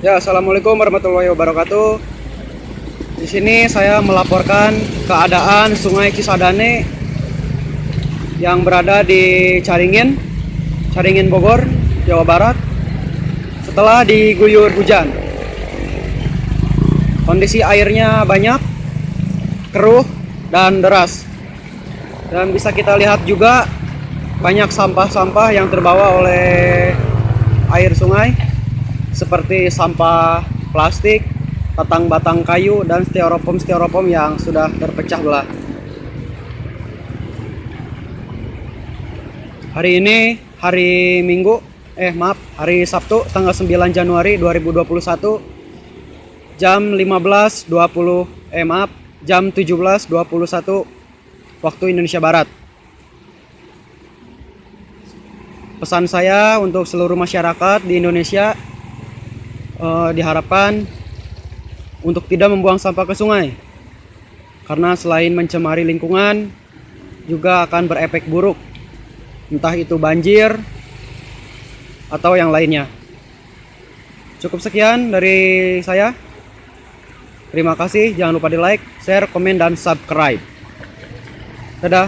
Ya, assalamualaikum warahmatullahi wabarakatuh. Di sini saya melaporkan keadaan Sungai Cisadane yang berada di Caringin Bogor, Jawa Barat. Setelah diguyur hujan, kondisi airnya banyak, keruh dan deras. Dan bisa kita lihat juga banyak sampah-sampah yang terbawa oleh air sungai, seperti sampah plastik, batang-batang kayu, dan styrofoam yang sudah terpecah belah. Hari ini hari Sabtu tanggal 9 Januari 2021 jam 15.20 jam 17.21 waktu Indonesia Barat. Pesan saya untuk seluruh masyarakat di Indonesia, diharapkan untuk tidak membuang sampah ke sungai, karena selain mencemari lingkungan juga akan berefek buruk, entah itu banjir atau yang lainnya. Cukup sekian dari saya. Terima kasih, jangan lupa di like, share, komen, dan subscribe. Dadah.